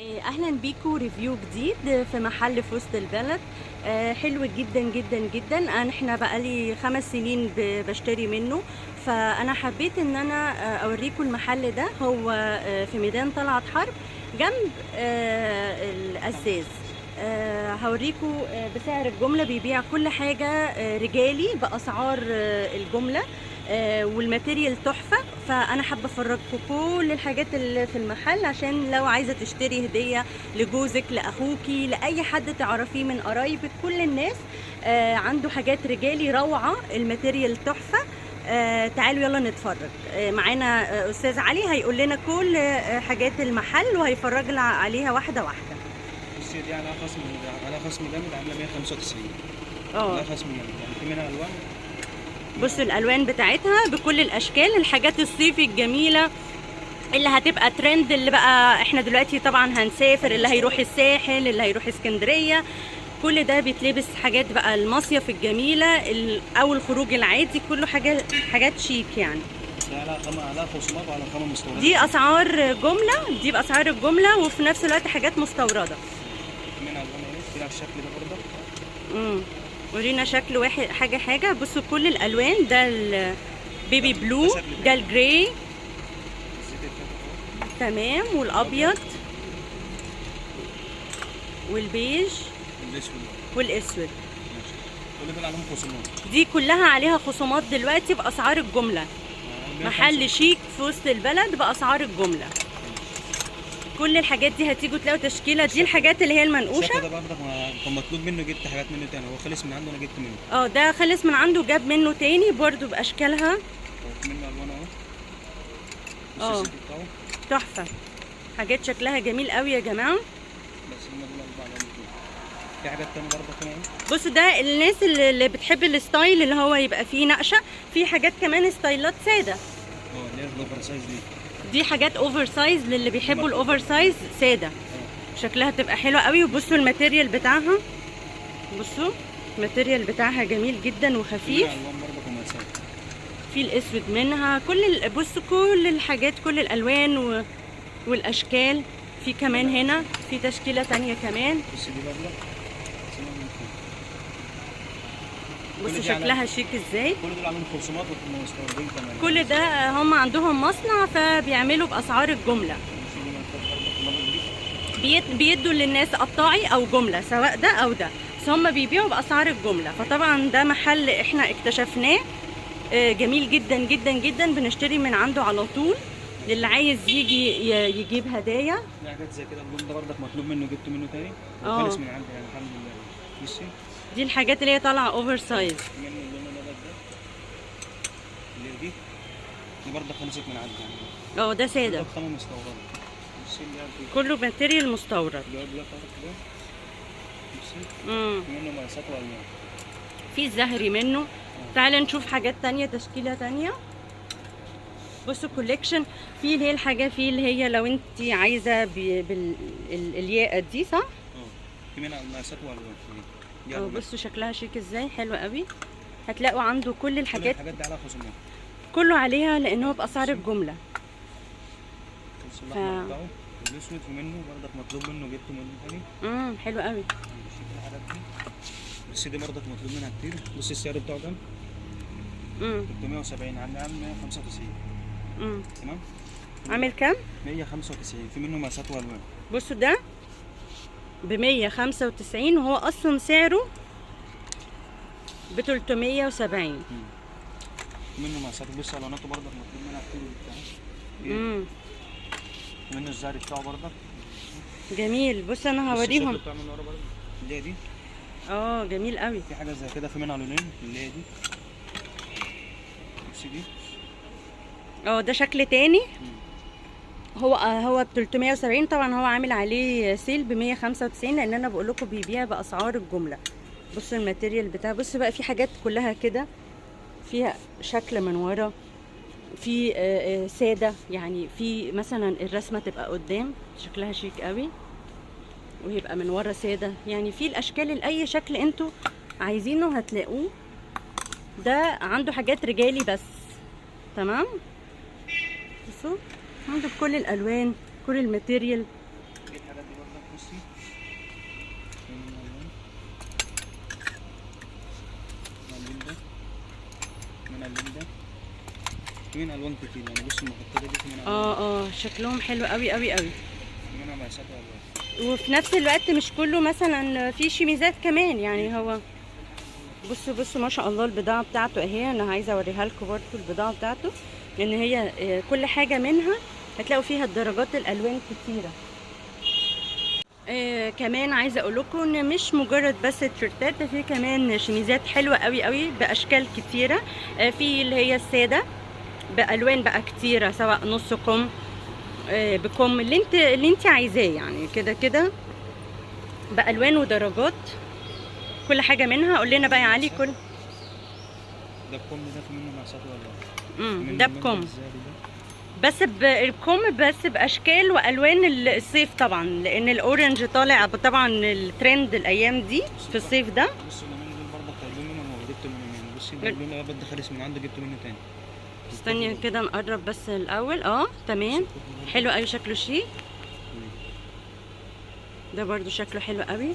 اهلا بيكم ريفيو جديد في محل في وسط البلد. حلو جدا جدا جدا. احنا بقالي 5 سنين بشتري منه، فانا حبيت ان انا اوريكم المحل ده. هو في ميدان طلعت حرب جنب الأزاز. هوريكم بسعر الجملة، بيبيع كل حاجة رجالي بأسعار الجملة، والماتيريال تحفة. فأنا حابة أفرجكم كل الحاجات اللي في المحل، عشان لو عايزة تشتري هدية لجوزك، لأخوكي، لأي حد تعرفيه من قرايبك، كل الناس عنده حاجات رجالي روعة، الماتيريال تحفة. تعالوا يلا نتفرج. معانا أستاذ علي هيقول لنا كل حاجات المحل، وهيفرجنا عليها واحدة واحدة. بصي دي على خصم جامد، عامله 195. على خصم جامد، يعني في منها الوان. بصوا الالوان بتاعتها بكل الاشكال، الحاجات الصيفي الجميله اللي هتبقى ترند، اللي بقى احنا دلوقتي طبعا هنسافر، اللي هيروح الساحل، اللي هيروح اسكندريه، كل ده بيتلبس. حاجات بقى المصيف الجميله او الخروج العادي، كله حاجات شيك يعني. على خصومات وعلى خامه مستورده. دي اسعار جمله، دي باسعار الجمله، وفي نفس الوقت حاجات مستورده. منها الوان ايه كده على الشكل ده برضه. ورينا شكل واحد حاجه. بصوا كل الالوان، ده البيبي بلو، ده الجراي، تمام، والابيض والبيج والاسود. كل دول عليهم خصومات. دي كلها عليها خصومات دلوقتي باسعار الجمله. محل شيك في وسط البلد باسعار الجمله. كل الحاجات دي هتيجوا تلاقوا تشكيله. دي الحاجات اللي هي المنقوشه. الشكل ده برضه كان مطلوب منه، جبت حاجات منه تاني. هو خلص من عنده، انا جبت منه. ده خلص من عنده، جاب منه تاني برضو باشكالها. منه الوان اهو. تحفه، حاجات شكلها جميل قوي يا جماعه. بس هم دول 4 في حاجات تانية برضه كمان. بصوا ده الناس اللي بتحب الستايل اللي هو يبقى فيه نقشه. في حاجات كمان ستايلات ساده. اللي هي الاوفر سايز دي حاجات اوفر سايز للي بيحبوا الاوفر سايز ساده. شكلها تبقى حلوه قوي. وبصوا الماتيريال بتاعها، بصوا الماتيريال بتاعها جميل جدا وخفيف. في الاسود منها، بصوا كل الحاجات، كل الالوان والاشكال. في كمان هنا في تشكيله تانية كمان. بصوا شكلها شيك ازاي. كل دول عاملين خصومات ومستوردين كمان. كل ده هم عندهم مصنع، فبيعملوا باسعار الجمله. بيدوا للناس قطاعي او جمله، سواء ده او ده، بس هم بيبيعوا باسعار الجمله. فطبعا ده محل احنا اكتشفناه جميل جدا جدا جدا، بنشتري من عنده على طول. للي عايز يجي يجيب هدايا. في حاجات زي كده، اللون ده برضك مطلوب منه، جبت منه تاني وخلص من عندي يعني الحمد لله. بصي دي الحاجات اللي هي طالعه اوفر سايز. منه اللون الابيض ده، اللي دي برضك خلصت من عندي يعني. ده ساده. ده خامه مستورده. بصي كله ماتيريال مستورد. منه مقاسات والوان. في الزهري منه. تعالى نشوف حاجات تانية، تشكيله تانية. بصوا كوليكشن. في اللي هي الحاجه، في اللي هي لو انت عايزه بالياقه دي، صح؟ في منها مقاسات والوان. بصوا شكلها شيك ازاي، حلو قوي. هتلاقوا عنده كل الحاجات. الحاجات دي عليها خصومات. كله عليها لان هو باسعار الجمله. الاحمر بتاعه الاسود، ومنه برضك مطلوب منه، جبت منه تاني. حلو قوي. الحاجات دي بس دي برضك مطلوب منها كتير. بص السعر بتاعه كام؟ 370. عامل 195. تمام. عامل كام؟ 195. في منه مقاسات والوان. بصوا ده ب 195، وهو اصلا سعره ب 370. منه مقاسات. بص الواناته برضك مطلوب منها كتير وبتاع. منه الزهري بتاعه برضك جميل. بص انا هوريهم. بتاع من ورا برضك اللي هي دي. جميل قوي. في حاجه زي كده، في منها لونين، اللي هي دي. بصي دي. ده شكل تاني. هو ب 370. طبعا هو عامل عليه سيل ب 195، لان انا بقول لكم بيبيع باسعار الجمله. بصوا الماتيريال بتاعه. بصوا بقى في حاجات كلها كده فيها شكل من ورا، في ساده، يعني في مثلا الرسمه تبقى قدام شكلها شيك قوي، ويبقى من ورا ساده. يعني في الاشكال لاي شكل انتوا عايزينه هتلاقوه. ده عنده حاجات رجالي بس. تمام. بصوا عنده كل الالوان، كل الماتيريال. الحاجات دي بصي منه الوان، اللون ده، من اللون ده، في منها الوان كتير يعني. بصي المقطره دي في منها ألوان. شكلهم حلو قوي قوي قوي. في منها مقاسات والوان. وفي نفس الوقت مش كله مثلا في شميزات كمان يعني. هو بصوا ما شاء الله البضاعة بتاعته اهي. انا عايزة اوريها لكم برضه البضاعة بتاعته، لان هي كل حاجة منها هتلاقوا فيها الدرجات الالوان كتيرة. كمان عايزة اقول لكم ان مش مجرد بس تيشيرتات، ده في كمان شميزات حلوة قوي قوي باشكال كتيرة. في اللي هي السادة بالوان بقى كتيرة، سواء نص كم بكم اللي انت عايزاه يعني. كده كده بالوان ودرجات كل حاجه منها. قول لنا بقى يا علي كل ده بكم، ده في منه مقاسات والوان. ده بكم، بس بكم بس باشكال والوان الصيف طبعا، لان الاورنج طالع طبعا الترند الايام دي في الصيف ده. بصي اللون دول برضه قايلين منهم وجبت منهم يعني. بصي ده اللون الابيض ده خالص من عنده، جبت منه تاني. استني كده نقرب بس الاول. تمام، حلو قوي شكله شيك. ده برضو شكله حلو قوي.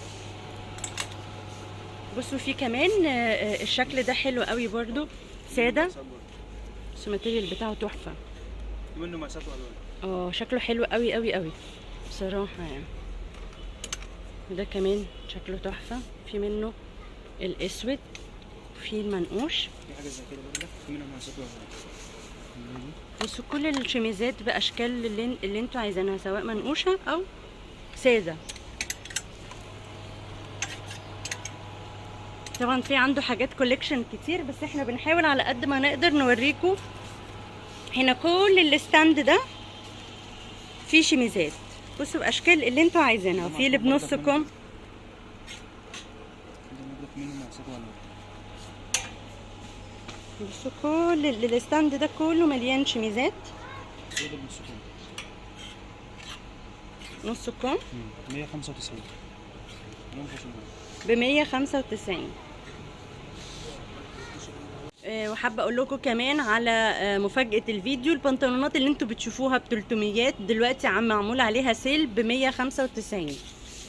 بصوا في كمان الشكل ده حلو قوي برضو، ساده بس الماتيريال بتاعه تحفه. في منه مقاسات والوان. شكله حلو قوي قوي قوي بصراحه يعني. وده كمان شكله تحفه. في منه الاسود وفي المنقوش. في حاجه زي كده برضه في منها مقاسات والوان. بصوا كل الشميزات باشكال اللي انتوا عايزينها، سواء منقوشه او ساده. طبعا في عنده حاجات كوليكشن كتير، بس احنا بنحاول على قد ما نقدر نوريكم. هنا كل الستاند ده فيه شميزات، بصوا باشكال اللي انتوا عايزينها. في اللي بنص كم. بصوا كل الستاند ده كله مليان شميزات. نص كم 195 ب 195. وحابه اقول لكم كمان على مفاجاه الفيديو. البنطلونات اللي انتوا بتشوفوها ب 300 دلوقتي معمول عليها سيل ب 195.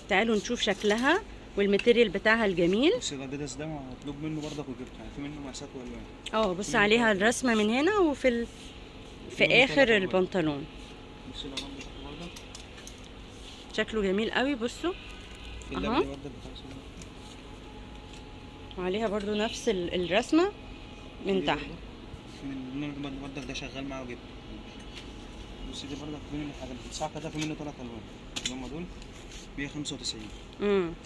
تعالوا نشوف شكلها والماتيريال بتاعها الجميل. بصي الاديداس ده مطلوب منه برضك وجبت يعني. في منه مقاسات والوان. بص عليها الرسمه من هنا وفي في اخر البنطلون. بصي الالوان بتاعته برضك شكله جميل قوي. بصوا اهو، وعليها برضو نفس الرسمه من تحت. اللون برضك ده شغال معاه وجبت. بصي دي برضك في منه حاجه. الصاعقه ده في منه 3 الوان اللي هم دول 195.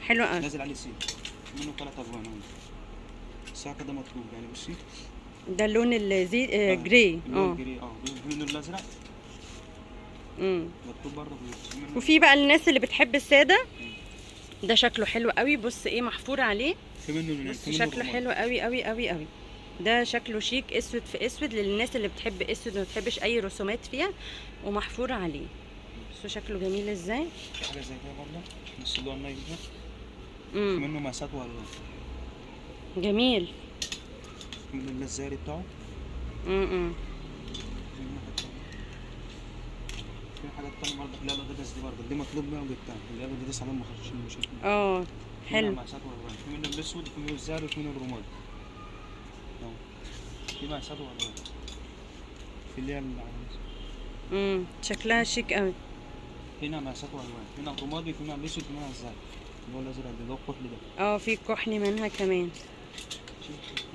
حلو قوي. نازل عليه سيل. في منه 3 الوان اهو. الصاعقه ده مطلوب يعني. بصي ده اللون الزي جراي. جراي. في منه الازرق مطلوب برضه. وفي بقى الناس اللي بتحب الساده، ده شكله حلو قوي. بص ايه محفور عليه. في منه بص شكله حلو قوي قوي قوي قوي. ده شكله شيك، اسود في اسود، للناس اللي بتحب اسود وما بتحبش اي رسومات فيها، ومحفور عليه. بصوا شكله جميل ازاي. في حاجه زي كده برضه نفس اللون النايل ده. في منه مقاسات والوان. جميل. من اللزاري بتاعه. في حاجات تانية برضه اللي هي الاديداس دي برضه، دي مطلوب منها وجبتها. اللي هي الاديداس عليهم مش حلو. مقاسات والوان. في منه الاسود وفي منه الزهري وفي منه الرمادي. في مقاسات والوان. في اللي هي شكلها شيك قوي. هنا مقاسات والوان. هنا الرمادي، في منها الاسود، في منها الزهري اللي هو الازرق ده اللي هو الكحلي ده. في كحلي منها كمان.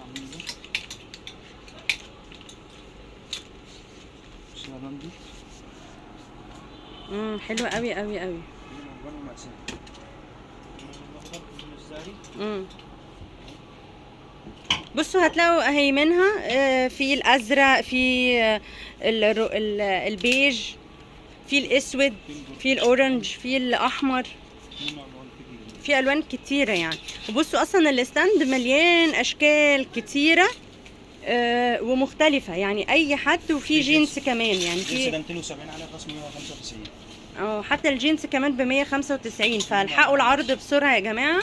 عاملين ده. بصي الالوان دي. حلوه قوي قوي قوي. بصوا هتلاقوا اهي منها في الازرق، في البيج، في الاسود، في الاورنج، في الاحمر، في الوان كتيره يعني. وبصوا اصلا الستاند مليان اشكال كتيره ومختلفه يعني اي حد. وفي جينز كمان يعني. في 270 على خصم 195. حتى الجينز كمان ب 195. فالحقوا العرض بسرعه يا جماعه.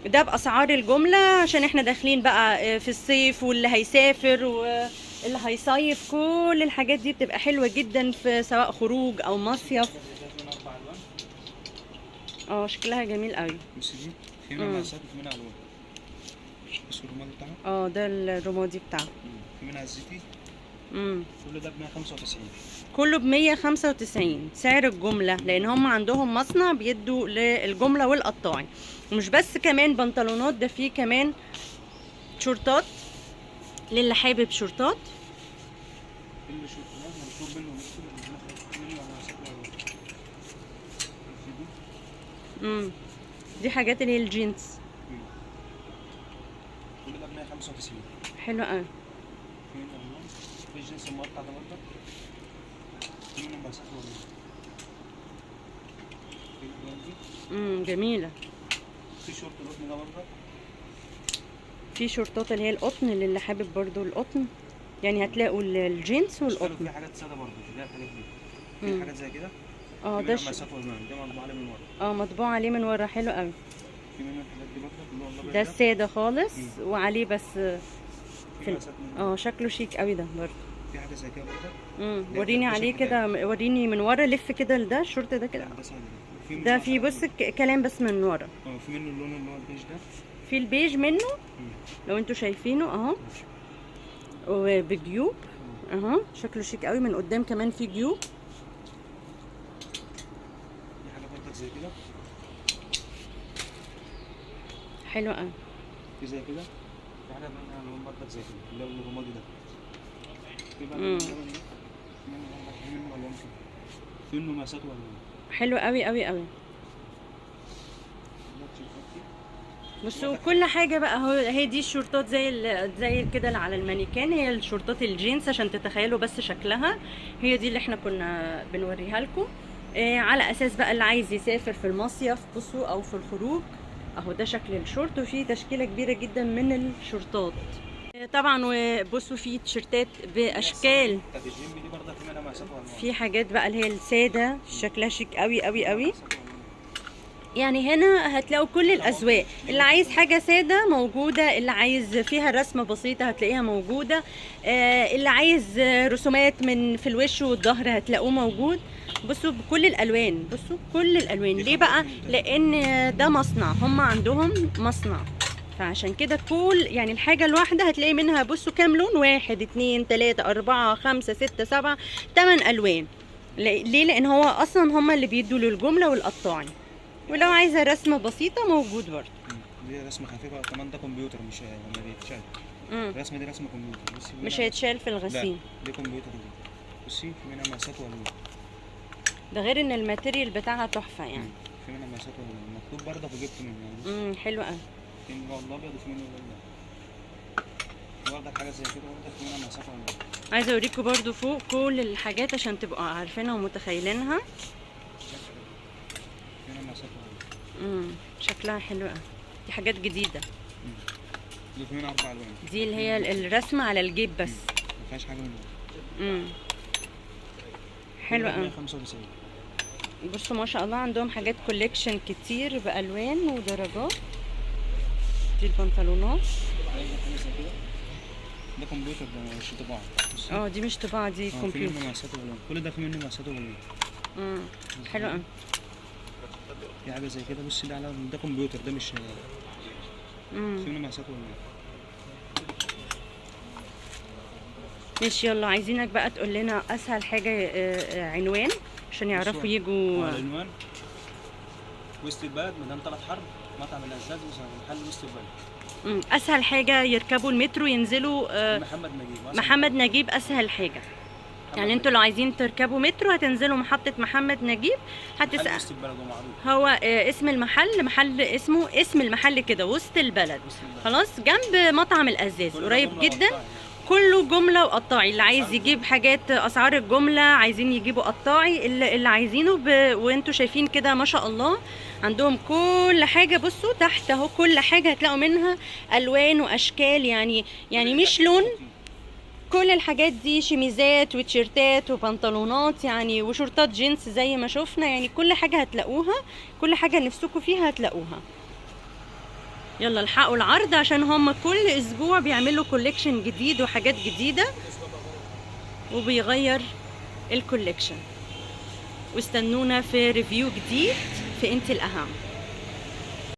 ده باسعار الجمله عشان احنا داخلين بقى في الصيف، واللي هيسافر واللي هيصيف كل الحاجات دي بتبقى حلوه جدا في سواء خروج او مصيف. اه شكلها جميل قوي. بص دي في منها مقاسات وفي منها الوان. بص الرمادي بتاعها. اه ده الرمادي بتاعه. في منها الزيتي. امم كل ده ب 195. كله ب 195 سعر الجمله، لان هم عندهم مصنع بيدوا للجمله والقطاعي. ومش بس كمان بنطلونات، ده فيه كمان شورتات للي حابب شورتات. كل شورت مشهور منه منه مقاسات والوان. دي حاجات اللي هي الجينز. كل ده ب 195. حلو قوي. في منه الوان. في الجنس المقطع ده برضه. في منه مقاسات والوان. في الوان دي. جميله. في شورت القطن ده برضه. في شورتات اللي هي القطن للي حابب برضو القطن، يعني هتلاقوا الجينز والقطن. في حاجات ساده برضه، في الحاجات دي. في حاجات زي كده. اه في ده منها مقاسات والوان، ده مطبوع عليه من ورا. مطبوع عليه من ورا، حلو قوي. في منه الحاجات دي برضه اللي هو الابيض ده الساده خالص وعليه بس في مقاسات منه. شكله شيك قوي ده برضو. في حاجه زي كده برضه. وريني عليه كده، وريني من ورا، لف كده ده الشورت ده كده. ده سهل. ده فيه بص كلام بس من ورا. في منه اللون اللي هو البيج ده. في البيج منه لو انتوا شايفينه اهو، وبجيوب اهو، شكله شيك قوي. من قدام كمان في جيوب. دي حاجه برضه زي كده. حلو قوي. في زي كده. في حاجه منها لون برضه زي كده اللي هو الرمادي ده. في بقى منه الوان كده. في منه مقاسات والوان. حلو قوي قوي قوي. بصوا كل حاجه بقى اهو. هي دي الشورتات زي كده اللي على المانيكان، هي الشورتات الجينز عشان تتخيلوا بس شكلها. هي دي اللي احنا كنا بنوريها لكم. على اساس بقى اللي عايز يسافر في المصيف بصوا، او في الخروج اهو، ده شكل الشورت. وفي تشكيله كبيره جدا من الشورتات طبعا. وبصوا في تيشرتات باشكال. بتاعت الجيم دي برضه في منها مقاسات والوان. في حاجات بقى اللي هي الساده شكلها شيك قوي قوي قوي. يعني هنا هتلاقوا كل الاذواق، اللي عايز حاجه ساده موجوده، اللي عايز فيها رسمه بسيطه هتلاقيها موجوده، اللي عايز رسومات من في الوش والظهر هتلاقوه موجود. بصوا بكل الالوان، بصوا كل الالوان. ليه بقى؟ لان ده مصنع، هم عندهم مصنع، فعشان كده كل يعني الحاجه الواحده هتلاقي منها بصوا كام لون، 1 2 3 4 5 6 7 8 الوان. ليه؟ لان هو اصلا هم اللي بيدوا للجمله والقطاعي. ولو عايزه رسمه بسيطه موجود برضه. دي رسمه خفيفه كمان، ده كمبيوتر مش ما بيتشال. الرسمه دي رسمه كمبيوتر بس مش هيتشال في الغسيل. دي كمبيوتر دي. بصي في منها مقاسات والوان. ده غير ان الماتيريال بتاعها تحفه يعني. في منها مقاسات والوان، مكتوب برضه وجبت منه يعني. حلو قوي. في منه الابيض وفي منه الابيض. برضه حاجه زي كده برضه في منها مقاسات والوان. عايزه اوريكم برضه فوق كل الحاجات عشان تبقوا عارفينها ومتخيلينها. في منها مقاسات والوان. شكلها حلو قوي. دي حاجات جديده. دي في منها 4 الوان. دي اللي هي الرسمه على الجيب بس. ما فيهاش حاجه منها. حلو قوي. 195. بصوا ما شاء الله عندهم حاجات كوليكشن كتير بالوان ودرجات. دي البنطلونات. ده كمبيوتر، ده مش طباعه. دي مش طباعه، دي كمبيوتر. في منه مقاسات والوان، كل ده في منه مقاسات والوان. حلو قوي. في حاجه زي كده بصي، ده كمبيوتر، ده مش في منه مقاسات والوان. ماشي يلا، عايزينك بقى تقول لنا اسهل حاجه عنوان عشان يعرفوا يجوا. العنوان وسط البلد، ميدان 3 حرب، مطعم الازاز، محل وسط البلد. اسهل حاجه يركبوا المترو ينزلوا محمد نجيب اسهل حاجه. يعني انتوا لو عايزين تركبوا مترو هتنزلوا محطه محمد نجيب، هتسال وسط البلد هو اسم المحل اسم المحل كده وسط البلد. خلاص جنب مطعم الازاز، قريب جدا. كله جمله وقطاعي. اللي عايز يجيب حاجات اسعار الجمله، عايزين يجيبوا قطاعي اللي عايزينه وانتوا شايفين كده ما شاء الله عندهم كل حاجه. بصوا تحت اهو كل حاجه هتلاقوا منها الوان واشكال، يعني مش لون. كل الحاجات دي شميزات وتيشيرتات وبنطلونات يعني، وشورتات جينز زي ما شفنا. يعني كل حاجه هتلاقوها، كل حاجه نفسكم فيها هتلاقوها. يلا الحقوا العرض عشان هم كل اسبوع بيعملوا كوليكشن جديد وحاجات جديده وبيغير الكوليكشن. واستنونا في ريفيو جديد في انت الاهم.